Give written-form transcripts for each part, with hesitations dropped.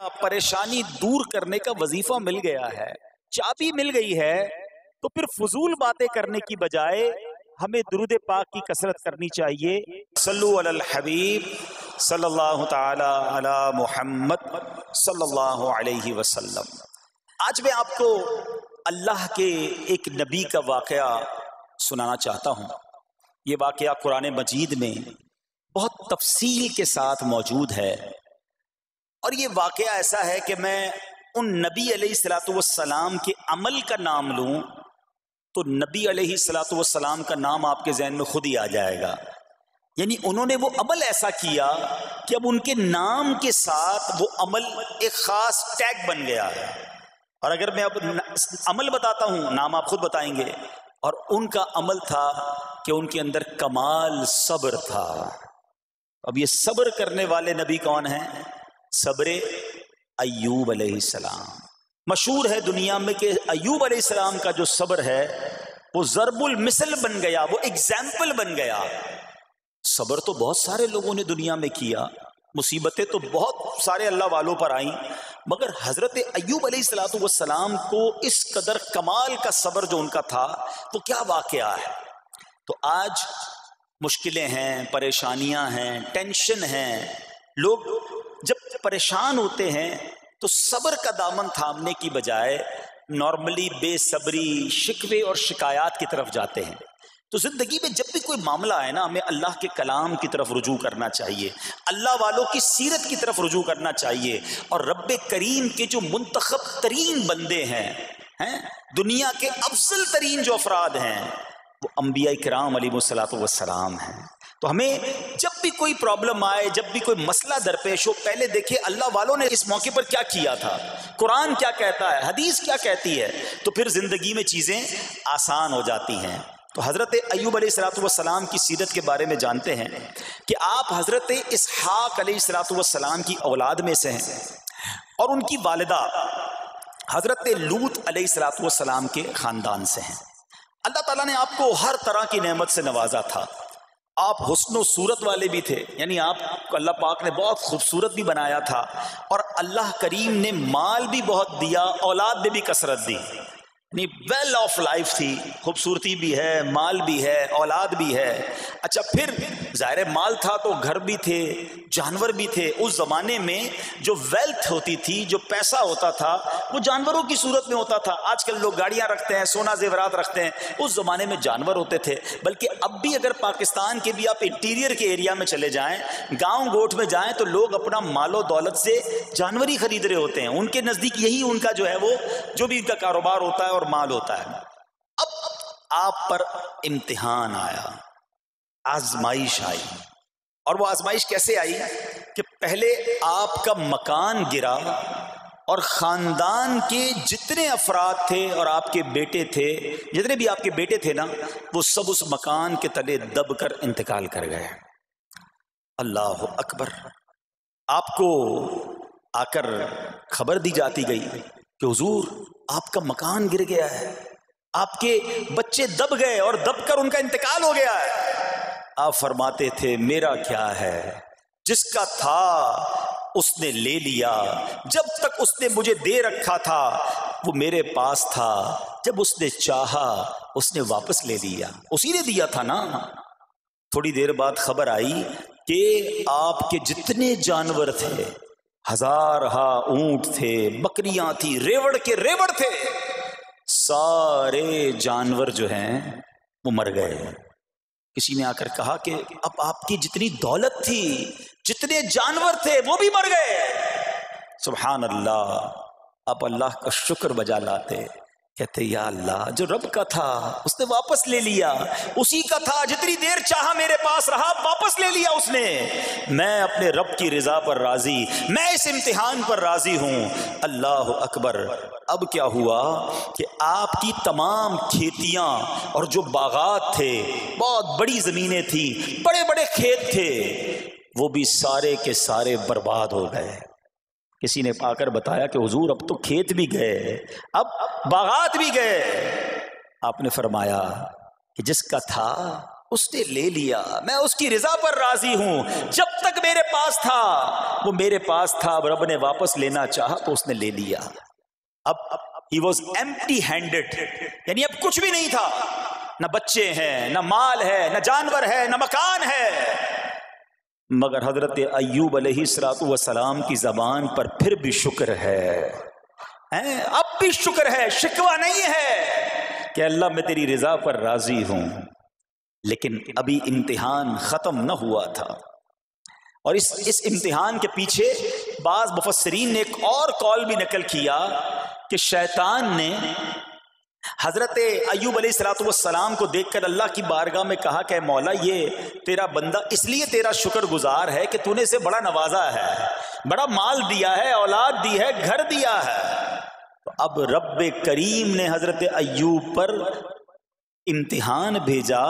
پریشانی دور کرنے کا وظیفہ مل گیا ہے، چابی مل گئی ہے، تو پھر فضول باتیں کرنے کی بجائے ہمیں درود پاک کی کثرت کرنی چاہیے۔ صلو علی الحبیب صلی اللہ تعالی علی محمد صلی اللہ علیہ وسلم۔ آج میں آپ کو اللہ کے ایک نبی کا واقعہ سنانا چاہتا ہوں۔ یہ واقعہ قرآن مجید میں بہت تفصیل کے ساتھ موجود ہے، اور یہ واقعہ ایسا ہے کہ میں ان نبی علیہ الصلوۃ والسلام کے عمل کا نام لوں تو نبی علیہ الصلوۃ والسلام کا نام آپ کے ذہن میں خود ہی آ جائے گا۔ یعنی انہوں نے وہ عمل ایسا کیا کہ اب ان کے نام کے ساتھ وہ عمل ایک خاص ٹیگ بن گیا ہے۔ اور اگر میں اب عمل بتاتا ہوں، نام آپ خود بتائیں گے، اور ان کا عمل تھا کہ ان کے اندر کمال صبر تھا۔ اب یہ صبر کرنے والے نبی کون ہیں؟ صبر ایوب علیہ السلام۔ مشہور ہے دنیا میں کہ ایوب علیہ السلام کا جو صبر ہے وہ ضرب المثل بن گیا، وہ ایگزامپل بن گیا۔ صبر تو بہت سارے لوگوں نے دنیا میں کیا، مصیبتیں تو بہت سارے اللہ والوں پر آئیں، مگر حضرت ایوب علیہ الصلوۃ والسلام کو اس قدر کمال کا صبر جو ان کا تھا وہ کیا واقعہ ہے۔ تو آج مشکلیں ہیں، پریشانیاں ہیں، ٹینشن ہیں، لوگ جب پریشان ہوتے ہیں تو صبر کا دامن تھامنے کی بجائے نارملی بے صبری، شکوے اور شکایات کی طرف جاتے ہیں۔ تو زندگی میں جب بھی کوئی معاملہ آئے نا، ہمیں اللہ کے کلام کی طرف رجوع کرنا چاہیے، اللہ والوں کی سیرت کی طرف رجوع کرنا چاہیے، اور رب کریم کے جو منتخب ترین بندے ہیں، دنیا کے افضل ترین جو افراد ہیں، وہ انبیاء کرام علیہ الصلوۃ والسلام ہیں۔ تو ہمیں جب بھی کوئی پرابلم آئے، جب بھی کوئی مسئلہ درپیش ہو، پہلے دیکھیں اللہ والوں نے اس موقع پر کیا کیا تھا، قرآن کیا کہتا ہے، حدیث کیا کہتی ہے، تو پھر زندگی میں چیزیں آسان ہو جاتی ہیں۔ تو حضرت ایوب علیہ الصلوۃ والسلام کی سیرت کے بارے میں جانتے ہیں کہ آپ حضرت اسحاق علیہ الصلوۃ والسلام کی اولاد میں سے ہیں، اور ان کی والدہ حضرت لوط علیہ الصلوۃ والسلام کے خاندان سے ہیں۔ اللہ تعالیٰ نے آپ کو ہر طرح کی نعمت سے نوازا تھا۔ آپ حسن و صورت والے بھی تھے، یعنی آپ کو اللہ پاک نے بہت خوبصورت بھی بنایا تھا، اور اللہ کریم نے مال بھی بہت دیا، اولاد میں بھی کثرت دی، یعنی ویل آف لائف تھی، خوبصورتی بھی ہے، مال بھی ہے، اولاد بھی ہے۔ اچھا، پھر ظاہر مال تھا تو گھر بھی تھے، جانور بھی تھے۔ اس زمانے میں جو ویلتھ ہوتی تھی، جو پیسہ ہوتا تھا، وہ جانوروں کی صورت میں ہوتا تھا۔ آج کل لوگ گاڑیاں رکھتے ہیں، سونا زیورات رکھتے ہیں، اس زمانے میں جانور ہوتے تھے۔ بلکہ اب بھی اگر پاکستان کے بھی آپ انٹیریئر کے ایریا میں چلے جائیں، گاؤں گوٹھ میں جائیں، تو لوگ اپنا مال و دولت سے جانور ہی خرید رہے ہوتے ہیں۔ ان کے نزدیک یہی ان کا جو ہے، وہ جو بھی ان کا کاروبار ہوتا ہے اور مال ہوتا ہے۔ اب آپ پر امتحان آیا، آزمائش آئی، اور وہ آزمائش کیسے آئی کہ پہلے آپ کا مکان گرا، اور خاندان کے جتنے افراد تھے اور آپ کے بیٹے تھے، جتنے بھی آپ کے بیٹے تھے نا، وہ سب اس مکان کے تلے دب کر انتقال کر گئے۔ اللہ اکبر۔ آپ کو آ کر خبر دی جاتی گئی کہ حضور آپ کا مکان گر گیا ہے، آپ کے بچے دب گئے اور دب کر ان کا انتقال ہو گیا ہے۔ آپ فرماتے تھے میرا کیا ہے، جس کا تھا اس نے لے لیا، جب تک اس نے مجھے دے رکھا تھا وہ میرے پاس تھا، جب اس نے چاہا اس نے واپس لے لیا، اسی نے دیا تھا نا۔ تھوڑی دیر بعد خبر آئی کہ آپ کے جتنے جانور تھے، ہزارہا اونٹ تھے، بکریاں تھی، ریوڑ کے ریوڑ تھے، سارے جانور جو ہیں وہ مر گئے۔ کسی نے آ کر کہا کہ اب آپ کی جتنی دولت تھی، جتنے جانور تھے، وہ بھی مر گئے۔ سبحان اللہ۔ آپ اللہ کا شکر بجا لاتے، کہتے یا اللہ، جو رب کا تھا اس نے واپس لے لیا، اسی کا تھا، جتنی دیر چاہا میرے پاس رہا، واپس لے لیا اس نے۔ میں اپنے رب کی رضا پر راضی، میں اس امتحان پر راضی ہوں۔ اللہ اکبر۔ اب کیا ہوا کہ آپ کی تمام کھیتیاں اور جو باغات تھے، بہت بڑی زمینیں تھیں، بڑے بڑے کھیت تھے، وہ بھی سارے کے سارے برباد ہو گئے۔ کسی نے آ کر بتایا کہ حضور اب تو کھیت بھی گئے، اب باغات بھی گئے۔ آپ نے فرمایا کہ جس کا تھا اس نے لے لیا، میں اس کی رضا پر راضی ہوں، جب تک میرے پاس تھا وہ میرے پاس تھا، اب رب نے واپس لینا چاہا تو اس نے لے لیا۔ اب he was empty handed، یعنی اب کچھ بھی نہیں تھا، نہ بچے ہیں، نہ مال ہے، نہ جانور ہے، نہ مکان ہے، مگر حضرت ایوب علیہ السلام کی زبان پر پھر بھی شکر ہے، اب بھی شکر ہے، شکوہ نہیں ہے کہ اللہ میں تیری رضا پر راضی ہوں۔ لیکن ابھی امتحان ختم نہ ہوا تھا، اور اس امتحان کے پیچھے بعض مفسرین نے ایک اور قول بھی نقل کیا کہ شیطان نے حضرت ایوب علیہ السلام کو دیکھ کر اللہ کی بارگاہ میں کہا کہ مولا یہ تیرا بندہ اس لیے تیرا شکر گزار ہے کہ تو نے اسے بڑا نوازا ہے، بڑا مال دیا ہے، اولاد دی ہے، گھر دیا ہے۔ تو اب رب کریم نے حضرت ایوب پر امتحان بھیجا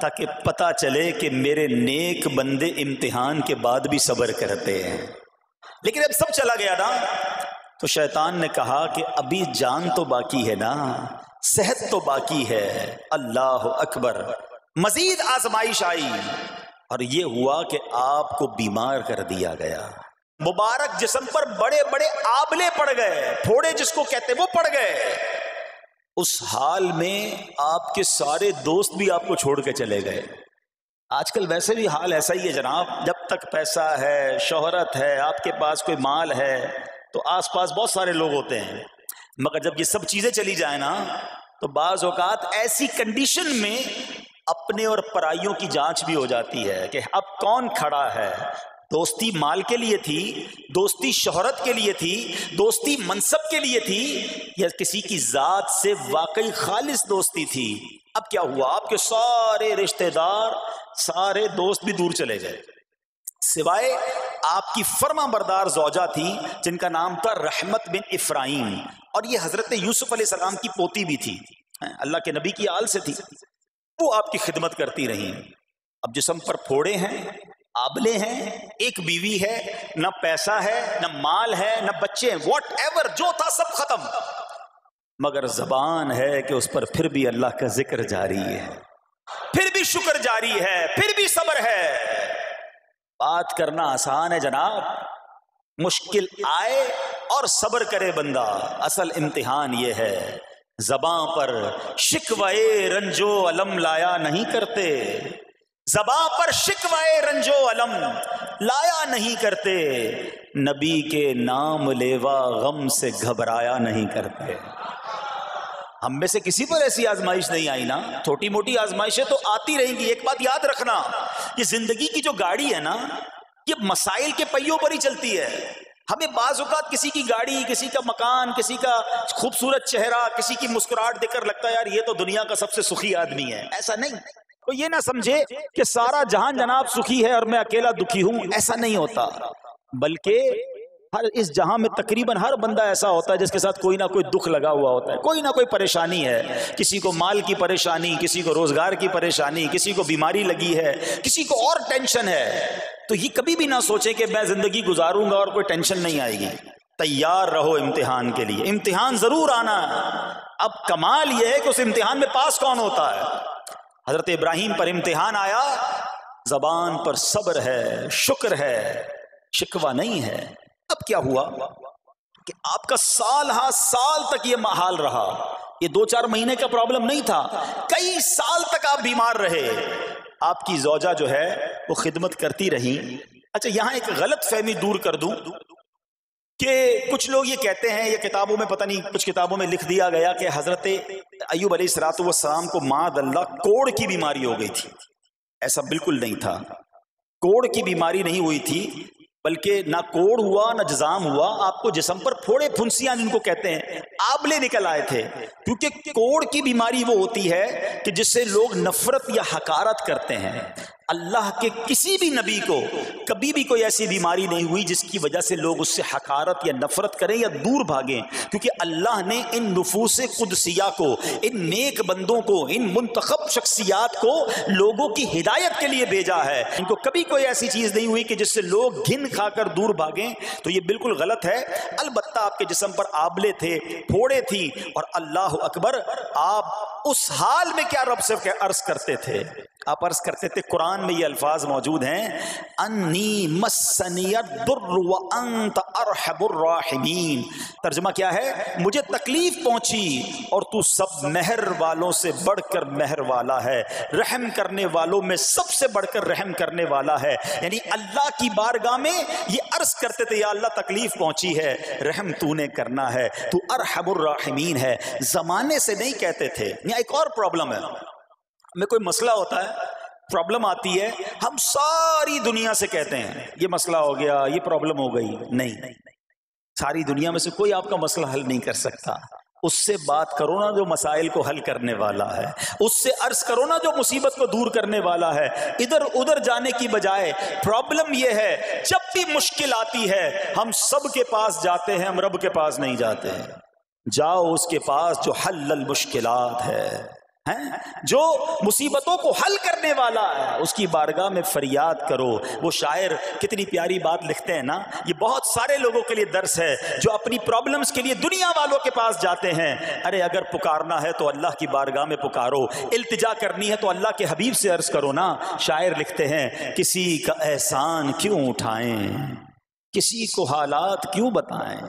تاکہ پتہ چلے کہ میرے نیک بندے امتحان کے بعد بھی صبر کرتے ہیں۔ لیکن اب سب چلا گیا نا، تو شیطان نے کہا کہ ابھی جان تو باقی ہے نا، صحت تو باقی ہے، اللہ اکبر، مزید آزمائش آئی، اور یہ ہوا کہ آپ کو بیمار کر دیا گیا، مبارک جسم پر بڑے بڑے آبلے پڑ گئے، پھوڑے جس کو کہتے وہ پڑ گئے۔ اس حال میں آپ کے سارے دوست بھی آپ کو چھوڑ کے چلے گئے۔ آج کل ویسے بھی حال ایسا ہی ہے جناب، جب تک پیسہ ہے، شہرت ہے، آپ کے پاس کوئی مال ہے تو آس پاس بہت سارے لوگ ہوتے ہیں، مگر جب یہ سب چیزیں چلی جائیں نا تو بعض اوقات ایسی کنڈیشن میں اپنے اور پرائیوں کی جانچ بھی ہو جاتی ہے کہ اب کون کھڑا ہے۔ دوستی مال کے لیے تھی، دوستی شہرت کے لیے تھی، دوستی منصب کے لیے تھی، یا کسی کی ذات سے واقعی خالص دوستی تھی؟ اب کیا ہوا؟ آپ کے سارے رشتہ دار، سارے دوست بھی دور چلے گئے، سوائے آپ کی فرما بردار زوجہ تھی جن کا نام تھا رحمت بن افراہیم، اور یہ حضرت یوسف علیہ السلام کی پوتی بھی تھی، اللہ کے نبی کی آل سے تھی، وہ آپ کی خدمت کرتی رہیں۔ اب جسم پر پھوڑے ہیں، آبلے ہیں، ایک بیوی ہے، نہ پیسہ ہے، نہ مال ہے، نہ بچے ہیں، واٹ ایور جو تھا سب ختم، مگر زبان ہے کہ اس پر پھر بھی اللہ کا ذکر جاری ہے، پھر بھی شکر جاری ہے، پھر بھی صبر ہے۔ بات کرنا آسان ہے جناب، مشکل آئے اور صبر کرے بندہ، اصل امتحان یہ ہے۔ زباں پر شکوائے رنجو علم لایا نہیں کرتے، زباں پر شکوائے رنجو علم لایا نہیں کرتے، نبی کے نام لیوا غم سے گھبرایا نہیں کرتے۔ ہم میں سے کسی پر ایسی آزمائش نہیں آئی نا، چھوٹی موٹی آزمائشیں تو آتی رہیں گی۔ ایک بات یاد رکھنا، یہ زندگی کی جو گاڑی ہے نا، یہ مسائل کے پہیوں پر ہی چلتی ہے۔ ہمیں بعض اوقات کسی کی گاڑی، کسی کا مکان، کسی کا خوبصورت چہرہ، کسی کی مسکراہٹ دیکھ کر لگتا ہے یار یہ تو دنیا کا سب سے سخی آدمی ہے۔ ایسا نہیں، تو یہ نہ سمجھے کہ سارا جہان جناب سخی ہے اور میں اکیلا دکھی ہوں، ایسا نہیں ہوتا، بلکہ اس جہاں میں تقریباً ہر بندہ ایسا ہوتا ہے جس کے ساتھ کوئی نہ کوئی دکھ لگا ہوا ہوتا ہے، کوئی نہ کوئی پریشانی ہے، کسی کو مال کی پریشانی، کسی کو روزگار کی پریشانی، کسی کو بیماری لگی ہے، کسی کو اور ٹینشن ہے۔ تو یہ کبھی بھی نہ سوچے کہ میں زندگی گزاروں گا اور کوئی ٹینشن نہیں آئے گی، تیار رہو امتحان کے لیے، امتحان ضرور آنا ہے۔ اب کمال یہ ہے کہ اس امتحان میں پاس کون ہوتا ہے۔ حضرت ابراہیم پر امتحان آیا، زبان پر صبر ہے، شکر ہے، شکوہ نہیں ہے۔ اب کیا ہوا کہ آپ کا سال ہاں سال تک یہ حال رہا، یہ 2-4 مہینے کا پرابلم نہیں تھا، کئی سال تک آپ بیمار رہے۔ آپ کی زوجہ جو ہے وہ خدمت کرتی رہی۔ اچھا یہاں ایک غلط فہمی دور کر دوں کہ کچھ لوگ یہ کہتے ہیں، یہ کتابوں میں پتہ نہیں کچھ کتابوں میں لکھ دیا گیا کہ حضرت ایوب علیہ السلام کو معاذ اللہ کوڑ کی بیماری ہو گئی تھی۔ ایسا بالکل نہیں تھا، کوڑ کی بیماری نہیں ہوئی تھی، بلکہ نہ کوڑ ہوا نہ جزام ہوا، آپ کو جسم پر پھوڑے پھنسیاں جن کو کہتے ہیں آبلے نکل آئے تھے، کیونکہ کوڑ کی بیماری وہ ہوتی ہے کہ جس سے لوگ نفرت یا حقارت کرتے ہیں۔ اللہ کے کسی بھی نبی کو کبھی بھی کوئی ایسی بیماری نہیں ہوئی جس کی وجہ سے لوگ اس سے حقارت یا نفرت کریں یا دور بھاگیں، کیونکہ اللہ نے ان نفوس قدسیہ کو، ان نیک بندوں کو، ان منتخب شخصیات کو لوگوں کی ہدایت کے لیے بھیجا ہے۔ ان کو کبھی کوئی ایسی چیز نہیں ہوئی کہ جس سے لوگ گھن کھا کر دور بھاگیں، تو یہ بالکل غلط ہے۔ البتہ آپ کے جسم پر آبلے تھے، پھوڑے تھی، اور اللہ اکبر آپ اس حال میں کیا رب سے عرض کرتے تھے؟ آپ عرض کرتے تھے، قرآن میں یہ الفاظ موجود ہیں، انی مسنی الضر وانت ارحم الراحمین۔ ترجمہ کیا ہے؟ مجھے تکلیف پہنچی اور تو سب مہر والوں سے بڑھ کر مہر والا ہے، رحم کرنے والوں میں سب سے بڑھ کر رحم کرنے والا ہے۔ یعنی اللہ کی بارگاہ میں یہ عرض کرتے تھے، یا اللہ تکلیف پہنچی ہے، رحم تو نے کرنا ہے، تو ارحم الراحمین ہے۔ زمانے سے نہیں کہتے تھے۔ یہاں ایک اور پرابلم ہے، میں کوئی مسئلہ ہوتا ہے، پرابلم آتی ہے، ہم ساری دنیا سے کہتے ہیں یہ مسئلہ ہو گیا، یہ پرابلم ہو گئی۔ نہیں، ساری دنیا میں سے کوئی آپ کا مسئلہ حل نہیں کر سکتا۔ اس سے بات کرو نا جو مسائل کو حل کرنے والا ہے، اس سے عرض کرو نا جو مصیبت کو دور کرنے والا ہے۔ ادھر ادھر جانے کی بجائے پرابلم یہ ہے، جب بھی مشکل آتی ہے ہم سب کے پاس جاتے ہیں، ہم رب کے پاس نہیں جاتے ہیں۔ جاؤ اس کے پاس جو حل المشکلات ہے، جو مصیبتوں کو حل کرنے والا ہے، اس کی بارگاہ میں فریاد کرو۔ وہ شاعر کتنی پیاری بات لکھتے ہیں نا، یہ بہت سارے لوگوں کے لیے درس ہے جو اپنی پرابلمز کے لیے دنیا والوں کے پاس جاتے ہیں۔ ارے اگر پکارنا ہے تو اللہ کی بارگاہ میں پکارو، التجا کرنی ہے تو اللہ کے حبیب سے عرض کرو نا۔ شاعر لکھتے ہیں، کسی کا احسان کیوں اٹھائیں، کسی کو حالات کیوں بتائیں،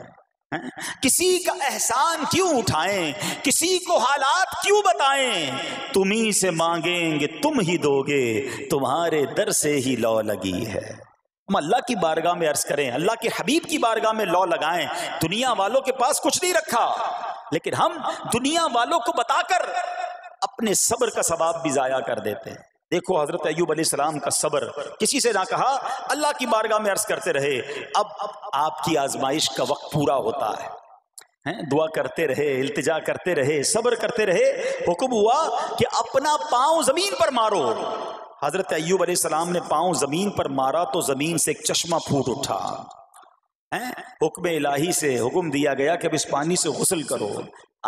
کسی کا احسان کیوں اٹھائیں، کسی کو حالات کیوں بتائیں، تمہیں سے مانگیں گے تم ہی دو گے، تمہارے در سے ہی لو لگی ہے۔ ہم اللہ کی بارگاہ میں عرض کریں، اللہ کے حبیب کی بارگاہ میں لو لگائیں۔ دنیا والوں کے پاس کچھ نہیں رکھا، لیکن ہم دنیا والوں کو بتا کر اپنے صبر کا ثواب بھی ضائع کر دیتے ہیں۔ دیکھو حضرت ایوب علیہ السلام کا صبر، کسی سے نہ کہا، اللہ کی بارگاہ میں عرض کرتے رہے۔ اب آپ کی آزمائش کا وقت پورا ہوتا ہے، دعا کرتے رہے، التجا کرتے رہے، صبر کرتے رہے۔ حکم ہوا کہ اپنا پاؤں زمین پر مارو۔ حضرت ایوب علیہ السلام نے پاؤں زمین پر مارا تو زمین سے ایک چشمہ پھوٹ اٹھا۔ حکم الہی سے حکم دیا گیا کہ اب اس پانی سے غسل کرو۔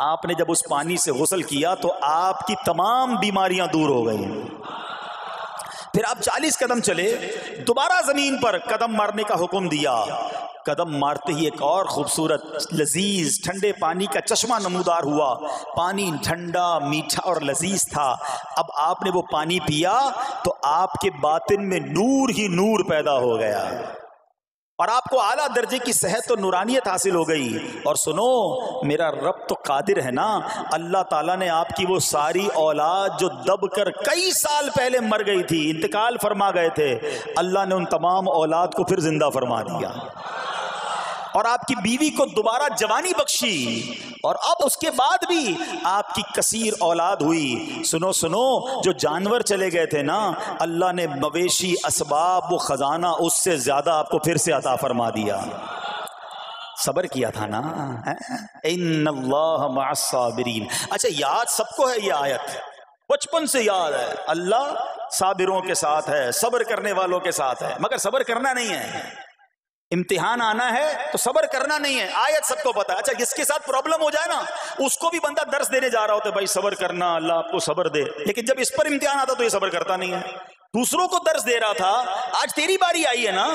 آپ نے جب اس پانی سے غسل کیا تو آپ کی تمام بیماریاں دور ہو گئیں۔ پھر آپ 40 قدم چلے، دوبارہ زمین پر قدم مارنے کا حکم دیا۔ قدم مارتے ہی ایک اور خوبصورت لذیذ ٹھنڈے پانی کا چشمہ نمودار ہوا۔ پانی ٹھنڈا، میٹھا اور لذیذ تھا۔ اب آپ نے وہ پانی پیا تو آپ کے باطن میں نور ہی نور پیدا ہو گیا، اور آپ کو اعلیٰ درجے کی صحت و نورانیت حاصل ہو گئی۔ اور سنو، میرا رب تو قادر ہے نا، اللہ تعالیٰ نے آپ کی وہ ساری اولاد جو دب کر کئی سال پہلے مر گئی تھی، انتقال فرما گئے تھے، اللہ نے ان تمام اولاد کو پھر زندہ فرما دیا، اور آپ کی بیوی کو دوبارہ جوانی بخشی، اور اب اس کے بعد بھی آپ کی کثیر اولاد ہوئی۔ سنو سنو، جو جانور چلے گئے تھے نا، اللہ نے مویشی، اسباب و خزانہ اس سے زیادہ آپ کو پھر سے عطا فرما دیا۔ صبر کیا تھا نا۔ ان اللہ مع الصابرین۔ اچھا، یاد سب کو ہے یہ آیت، بچپن سے یاد ہے، اللہ صابروں کے ساتھ ہے، صبر کرنے والوں کے ساتھ ہے، مگر صبر کرنا نہیں ہے۔ امتحان آنا ہے تو صبر کرنا نہیں ہے، آیت سب کو پتا ہے۔ اچھا، جس کے ساتھ پرابلم ہو جائے نا، اس کو بھی بندہ درس دینے جا رہا ہوتا ہے، بھائی صبر کرنا، اللہ آپ کو صبر دے، لیکن جب اس پر امتحان آتا تو یہ صبر کرتا نہیں ہے۔ دوسروں کو درس دے رہا تھا، آج تیری باری آئی ہے نا،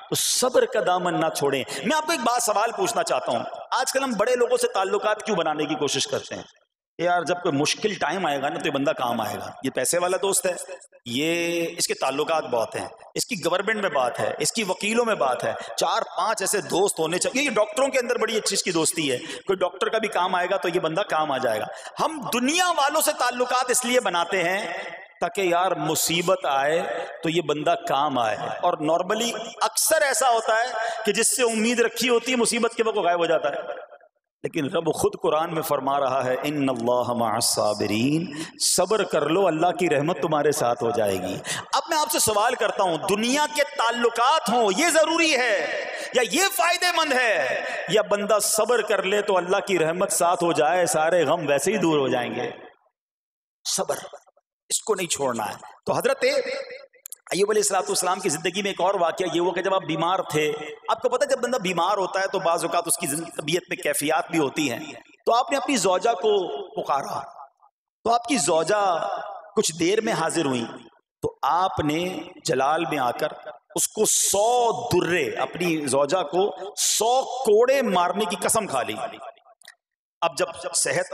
تو صبر کا دامن نہ چھوڑیں۔ میں آپ کو ایک بات سوال پوچھنا چاہتا ہوں، آج کل ہم بڑے لوگوں سے تعلقات کیوں بنانے کی کوشش کرتے ہیں؟ یار جب کوئی مشکل ٹائم آئے گا نا تو یہ بندہ کام آئے گا، یہ پیسے والا دوست ہے، یہ اس کے تعلقات بہت ہیں، اس کی گورنمنٹ میں بات ہے، اس کی وکیلوں میں بات ہے، 4-5 ایسے دوست ہونے چاہیے۔ یہ ڈاکٹروں کے اندر بڑی اچھی اس کی دوستی ہے، کوئی ڈاکٹر کا بھی کام آئے گا تو یہ بندہ کام آ جائے گا۔ ہم دنیا والوں سے تعلقات اس لیے بناتے ہیں تاکہ یار مصیبت آئے تو یہ بندہ کام آئے، اور نارملی اکثر ایسا ہوتا ہے کہ جس سے امید رکھی ہوتی ہے مصیبت کے وقت غائب ہو جاتا ہے۔ لیکن رب خود قرآن میں فرما رہا ہے، ان اللہ مع الصابرین، صبر کر لو، اللہ کی رحمت تمہارے ساتھ ہو جائے گی۔ اب میں آپ سے سوال کرتا ہوں، دنیا کے تعلقات ہوں یہ ضروری ہے یا یہ فائدے مند ہے، یا بندہ صبر کر لے تو اللہ کی رحمت ساتھ ہو جائے، سارے غم ویسے ہی دور ہو جائیں گے؟ صبر، اس کو نہیں چھوڑنا ہے۔ تو حضرت ایوب علیہ السلام کی زندگی میں ایک اور واقعہ یہ ہوا کہ جب آپ بیمار تھے، آپ کو پتہ جب بندہ بیمار ہوتا ہے تو بعض اوقات اس کی طبیعت میں کیفیات بھی ہوتی ہیں، تو آپ نے اپنی زوجہ کو پکارا، تو آپ کی زوجہ کچھ دیر میں حاضر ہوئی، تو آپ نے جلال میں آ کر اس کو 100 درے، اپنی زوجہ کو 100 کوڑے مارنے کی قسم کھا لی۔ اب جب صحت